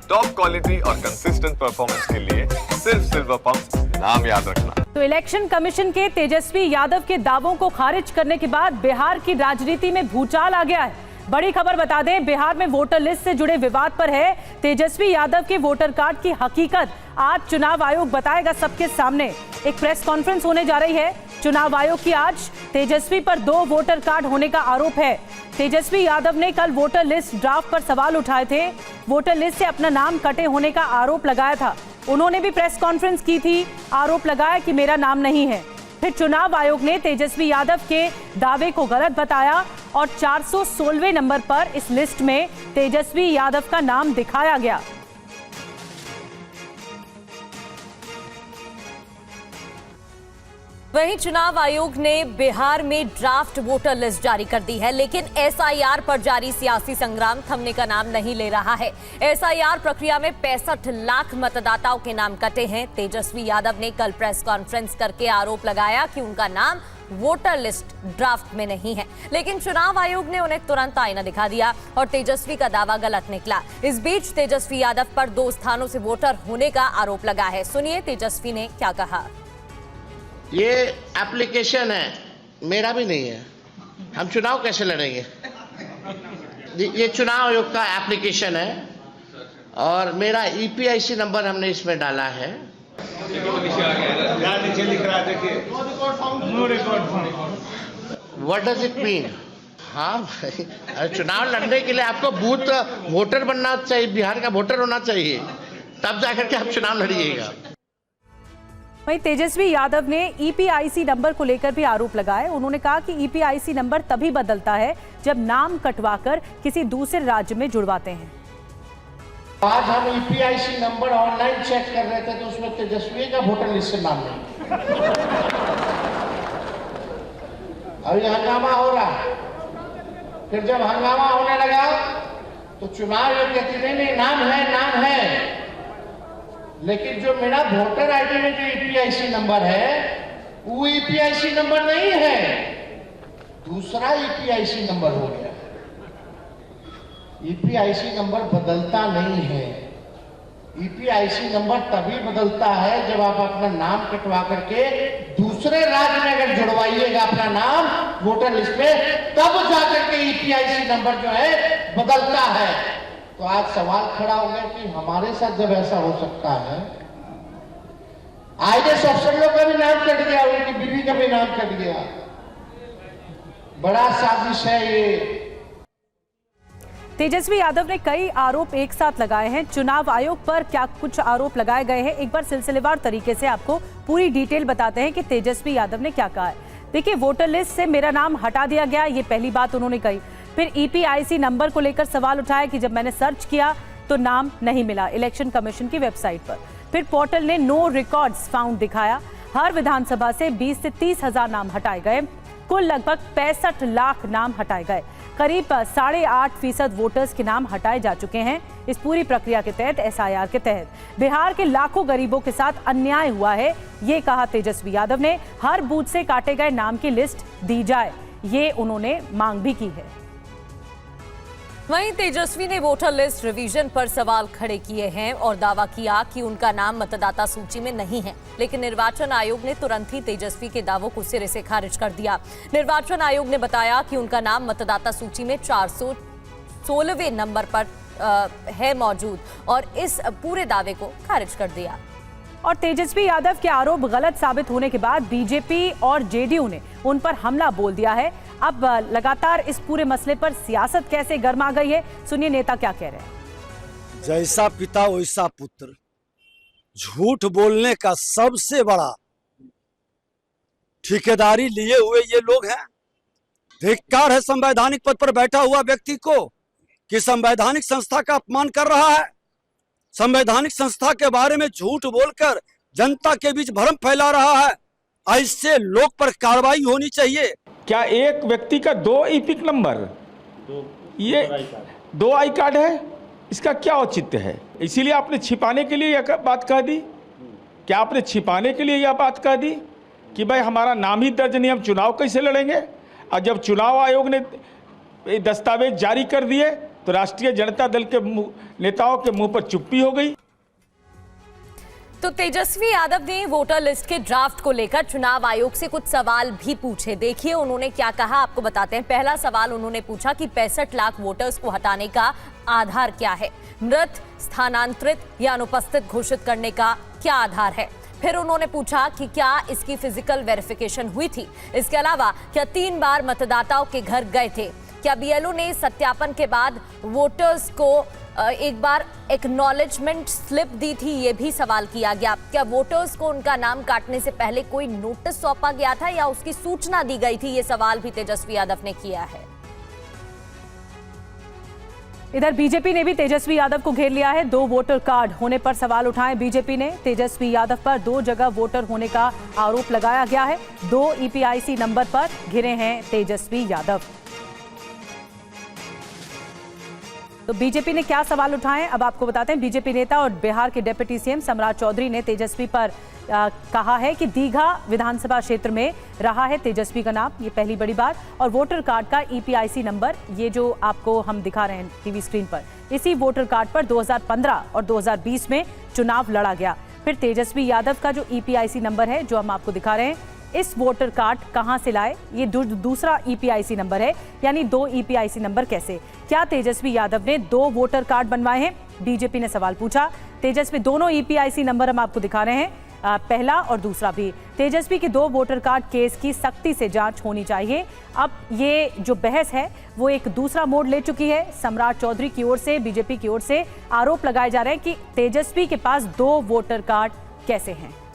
Top quality और consistent performance के लिए सिर्फ सिल्वर पंप नाम याद रखना। तो इलेक्शन कमीशन के तेजस्वी यादव के दावों को खारिज करने के बाद बिहार की राजनीति में भूचाल आ गया है। बड़ी खबर बता दें, बिहार में वोटर लिस्ट से जुड़े विवाद पर है। तेजस्वी यादव के वोटर कार्ड की हकीकत आज चुनाव आयोग बताएगा सबके सामने। एक प्रेस कॉन्फ्रेंस होने जा रही है चुनाव आयोग की आज। तेजस्वी पर 2 वोटर कार्ड होने का आरोप है। तेजस्वी यादव ने कल वोटर लिस्ट ड्राफ्ट पर सवाल उठाए थे। वोटर लिस्ट से अपना नाम कटे होने का आरोप लगाया था। उन्होंने भी प्रेस कॉन्फ्रेंस की थी, आरोप लगाया कि मेरा नाम नहीं है। फिर चुनाव आयोग ने तेजस्वी यादव के दावे को गलत बताया और 416वें नंबर पर इस लिस्ट में तेजस्वी यादव का नाम दिखाया गया। वहीं चुनाव आयोग ने बिहार में ड्राफ्ट वोटर लिस्ट जारी कर दी है, लेकिन एसआईआर पर जारी सियासी संग्राम थमने का नाम नहीं ले रहा है। एसआईआर प्रक्रिया में 65 लाख मतदाताओं के नाम कटे हैं। तेजस्वी यादव ने कल प्रेस कॉन्फ्रेंस करके आरोप लगाया कि उनका नाम वोटर लिस्ट ड्राफ्ट में नहीं है, लेकिन चुनाव आयोग ने उन्हें तुरंत आईना दिखा दिया और तेजस्वी का दावा गलत निकला। इस बीच तेजस्वी यादव पर 2 स्थानों से वोटर होने का आरोप लगा है। सुनिए तेजस्वी ने क्या कहा। ये एप्लीकेशन है, मेरा भी नहीं है। हम चुनाव कैसे लड़ेंगे? ये चुनाव आयोग का एप्लीकेशन है और मेरा ईपीआईसी नंबर हमने इसमें डाला है। What does it mean? हाँ भाई, चुनाव लड़ने के लिए आपको बूथ वोटर बनना चाहिए, बिहार का वोटर होना चाहिए, तब जाकर के आप चुनाव लड़िएगा। वहीं तेजस्वी यादव ने ईपीआईसी नंबर को लेकर भी आरोप लगाए। उन्होंने कहा कि ईपीआईसी नंबर तभी बदलता है जब नाम कटवाकर किसी दूसरे राज्य में जुड़वाते हैं। आज हम ईपीआईसी नंबर ऑनलाइन चेक कर रहे थे तो उसमें तेजस्वी का वोटर लिस्ट से नाम नहीं। अभी हंगामा हो रहा, फिर जब हंगामा होने लगा तो चुनाव आयोग कहते नहीं नाम है, लेकिन जो मेरा वोटर आईडी में जो ईपीआईसी नंबर है वो ईपीआईसी नंबर नहीं है, दूसरा ईपीआईसी नंबर हो गया। ईपीआईसी नंबर बदलता नहीं है। ईपीआईसी नंबर तभी बदलता है जब आप अपना नाम कटवा करके दूसरे राज्य में अगर जुड़वाइएगा अपना नाम वोटर लिस्ट में, तब जाकर के ईपीआईसी नंबर जो है बदलता है। तो आज सवाल खड़ा हो गया कि हमारे साथ जब ऐसा हो सकता है, आईएएस अफसर लोग का भी नाम कट गया, उनकी बीवी का भी नाम कट गया, बड़ा साजिश है ये। तेजस्वी यादव ने कई आरोप एक साथ लगाए हैं। चुनाव आयोग पर क्या कुछ आरोप लगाए गए हैं, एक बार सिलसिलेवार तरीके से आपको पूरी डिटेल बताते हैं कि तेजस्वी यादव ने क्या कहा है। देखिए, वोटर लिस्ट से मेरा नाम हटा दिया गया, ये पहली बात उन्होंने कही। फिर ईपीआईसी नंबर को लेकर सवाल उठाया कि जब मैंने सर्च किया तो नाम नहीं मिला इलेक्शन कमीशन की वेबसाइट पर। फिर पोर्टल ने नो रिकॉर्ड्स फाउंड दिखाया। हर विधानसभा से 20 से 30 हजार नाम हटाए गए। कुल लगभग 65 लाख नाम हटाए गए। करीब 8.5% वोटर्स के नाम हटाए जा चुके हैं। इस पूरी प्रक्रिया के तहत एसआईआर के तहत बिहार के लाखों गरीबों के साथ अन्याय हुआ है, ये कहा तेजस्वी यादव ने। हर बूथ से काटे गए नाम की लिस्ट दी जाए, ये उन्होंने मांग भी की है। वहीं तेजस्वी ने वोटर लिस्ट रिवीजन पर सवाल खड़े किए हैं और दावा किया कि उनका नाम मतदाता सूची में नहीं है, लेकिन निर्वाचन आयोग ने तुरंत ही तेजस्वी के दावों को सिरे से खारिज कर दिया। निर्वाचन आयोग ने बताया कि उनका नाम मतदाता सूची में 416वें नंबर पर है मौजूद और इस पूरे दावे को खारिज कर दिया। और तेजस्वी यादव के आरोप गलत साबित होने के बाद बीजेपी और जेडीयू ने उन पर हमला बोल दिया है। अब लगातार इस पूरे मसले पर सियासत कैसे गर्मा गई है, सुनिए नेता क्या कह रहे हैं। जैसा पिता वैसा पुत्र, झूठ बोलने का सबसे बड़ा ठेकेदारी लिए हुए ये लोग हैं। धिक्कार है संवैधानिक पद पर बैठा हुआ व्यक्ति को कि संवैधानिक संस्था का अपमान कर रहा है। संवैधानिक संस्था के बारे में झूठ बोलकर जनता के बीच भ्रम फैला रहा है। ऐसे लोग पर कार्रवाई होनी चाहिए। क्या एक व्यक्ति का 2 ईपिक नंबर, ये 2 आई कार्ड है, इसका क्या औचित्य है? इसीलिए आपने छिपाने के लिए यह बात कह दी। क्या आपने छिपाने के लिए यह बात कह दी कि भाई हमारा नाम ही दर्ज नहीं, हम चुनाव कैसे लड़ेंगे? और जब चुनाव आयोग ने दस्तावेज जारी कर दिए तो राष्ट्रीय जनता दल के नेताओं के मुंह पर चुप्पी हो गई। तो तेजस्वी यादव ने वोटर लिस्ट के ड्राफ्ट को लेकर चुनाव आयोग से कुछ सवाल भी पूछे। देखिए उन्होंने क्या कहा, आपको बताते हैं। पहला सवाल उन्होंने पूछा कि 65 लाख वोटर्स को हटाने का आधार क्या है, मृत, स्थानांतरित या अनुपस्थित घोषित करने का क्या आधार है। फिर उन्होंने पूछा कि क्या इसकी फिजिकल वेरिफिकेशन हुई थी, इसके अलावा क्या 3 बार मतदाताओं के घर गए थे, क्या बीएलओ ने सत्यापन के बाद वोटर्स को एक बार एक्नॉलेजमेंट स्लिप दी थी, ये भी सवाल किया गया। क्या वोटर्स को उनका नाम काटने से पहले कोई नोटिस सौंपा गया था या उसकी सूचना दी गई थी, ये सवाल भी तेजस्वी यादव ने किया है। इधर बीजेपी ने भी तेजस्वी यादव को घेर लिया है। 2 वोटर कार्ड होने पर सवाल उठाए बीजेपी ने। तेजस्वी यादव पर 2 जगह वोटर होने का आरोप लगाया गया है। 2 ईपीआईसी नंबर पर घिरे हैं तेजस्वी यादव। तो बीजेपी ने क्या सवाल उठाए अब आपको बताते हैं। बीजेपी नेता और बिहार के डिप्टी सीएम सम्राट चौधरी ने तेजस्वी पर कहा है कि दीघा विधानसभा क्षेत्र में रहा है तेजस्वी का नाम, ये पहली बड़ी बात। और वोटर कार्ड का ईपीआईसी नंबर, ये जो आपको हम दिखा रहे हैं टीवी स्क्रीन पर, इसी वोटर कार्ड पर 2015 और 2020 में चुनाव लड़ा गया। फिर तेजस्वी यादव का जो ईपीआईसी नंबर है जो हम आपको दिखा रहे हैं, इस वोटर कार्ड कहां से लाए, ये दूसरा ईपीआईसी नंबर है, यानी 2 ईपीआईसी नंबर कैसे। क्या तेजस्वी यादव ने 2 वोटर कार्ड बनवाए हैं, बीजेपी ने सवाल पूछा। तेजस्वी दोनों ईपीआईसी नंबर हम आपको दिखा रहे हैं, पहला और दूसरा भी। तेजस्वी के 2 वोटर कार्ड केस की सख्ती से जांच होनी चाहिए। अब ये जो बहस है वो एक दूसरा मोड़ ले चुकी है। सम्राट चौधरी की ओर से, बीजेपी की ओर से आरोप लगाए जा रहे हैं कि तेजस्वी के पास 2 वोटर कार्ड कैसे हैं।